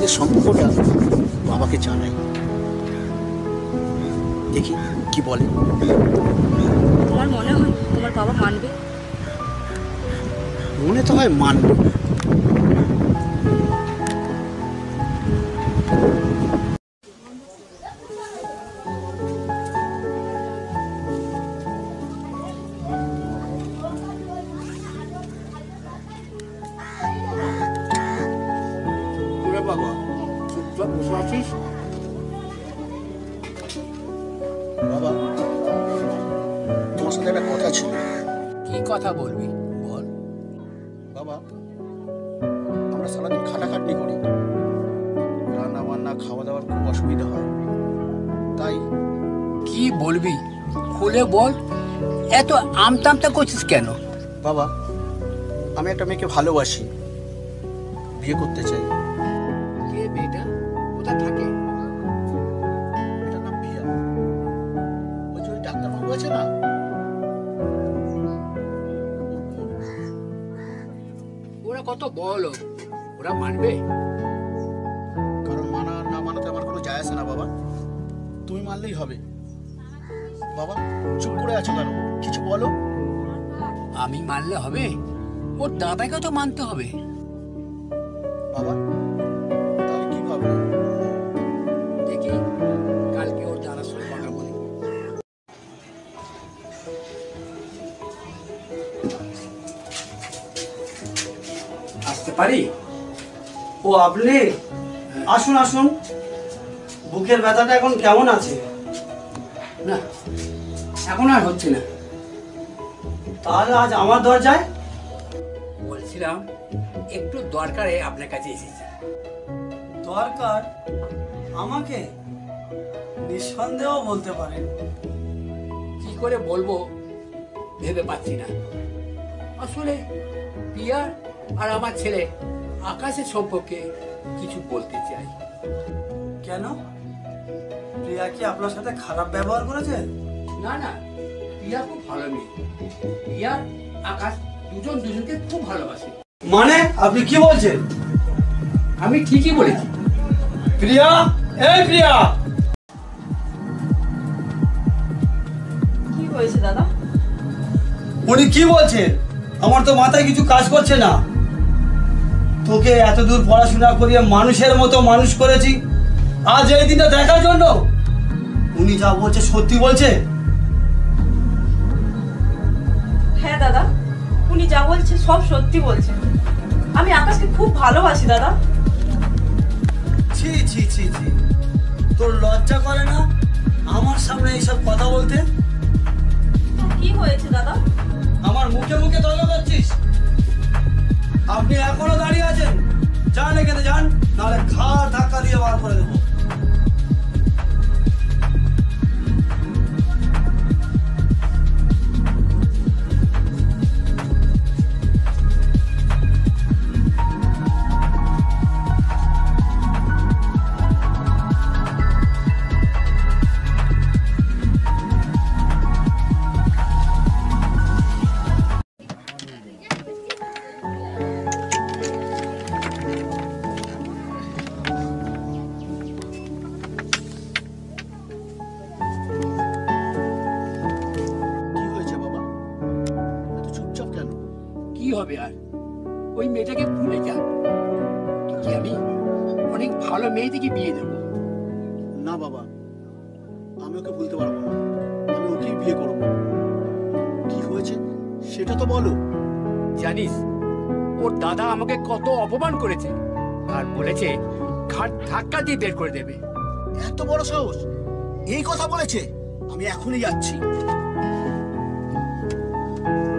আমাদের সম্পর্কটা বাবাকে জানাই, দেখি কি বলে। তোমার মনে হয় তোমার বাবা মানবে? মনে তো হয় মানবে। বাবা চুপচাপ বসে আছিস? বাবা তোমার সাথে একটা কথা ছিল। কি কথা বলবি বল। বাবা আমরা সারাদিন খাটাখাটনি করি, রান্না বান্না খাওয়া দাওয়ার খুব অসুবিধা হয়, তাই। কি বলবি খুলে বল, এত আমতামতা করছিস কেন? বাবা আমি একটা মেয়েকে ভালোবাসি, বিয়ে করতে চাই। কে মেয়েটা, কোথায় থাকে? এটার নাম প্রিয়া। ওই যে ওই ডাক্তারবাবু আছে না, ওরা কত বলো, ওরা মানবে? কারণ মানা না মানাতে আমার কোনো যায় আসে না বাবা, তুমি মানলেই হবে। বাবা চুপ করে আছো কেন, কিছু বলো। আমি মানলে হবে? ওর দাদাকে তো মানতে হবে। বাবা তাহলে কি ভাবলে? দেখি কালকে ওর দাদার সঙ্গে কথা বলি। আসতে পারি? ও আপনি আসুন আসুন। বুকের ব্যথাটা এখন কেমন আছে? না এখন আর হচ্ছে না। তাহলে আজ আমার দরজায়? বলছিলাম একটু দরকারে আপনার কাছে এসেছি। দরকার আমাকে? নিঃসন্দেহ বলতে পারেন। কি করে বলবো ভেবে পাচ্ছি না। আসলে পিয়া আর আমার ছেলে আকাশের সম্পর্কে কিছু বলতে চাই। কেন? প্রিয়া কি আপনার সাথে খারাপ ব্যবহার করেছে? না না, পিয়া খুব ভালো মেয়ে। পিয়া আকাশ দুজন দুজনকে খুব ভালোবাসে। মানে আপনি কি বলছেন? আমি ঠিকই বলেছি। প্রিয়া, এই প্রিয়া! কি হয়েছে দাদা? উনি কি বলছেন? আমার তো মাথায় কিছু কাজ করছে না। তোকে এত দূর পড়াশোনা করিয়ে মানুষের মতো মানুষ করেছি, আজ এই দিনটা দেখার জন্য উনি যা বলছে সত্যি বলছে? হ্যাঁ দাদা, উনি যা বলছে সব সত্যি বলছে। আমি আকাশকে খুব ভালোবাসি দাদা। ছি ছি ছি ছি, তোর লজ্জা করে না আমার সামনে এইসব কথা বলতে? কি হয়েছে দাদা? আমার মুখে মুখে তর্ক করছিস? আপনি এখনো দাঁড়িয়ে আছেন? যান এখানে যান, নাহলে ঘাড় ধাক্কা দিয়ে বার করে দেবো। কি হয়েছে বাবা, এত চুপচাপ কেন? কি হবে আর, ওই মেয়েটাকে ভুলে যা। তোকে আমি অনেক ভালো মেয়ে থেকে বিয়ে দেবো। না বাবা, আমি ওকে ভুলতে পারবো না, আমি ওকেই বিয়ে করবো। কি হয়েছে সেটা তো বলো। জানিস ওর দাদা আমাকে কত অপমান করেছে, আর বলেছে ঘাট ধাক্কা দিয়ে বের করে দেবে। এত বড় সাহস, এই কথা বলেছে? আমি এখনই যাচ্ছি।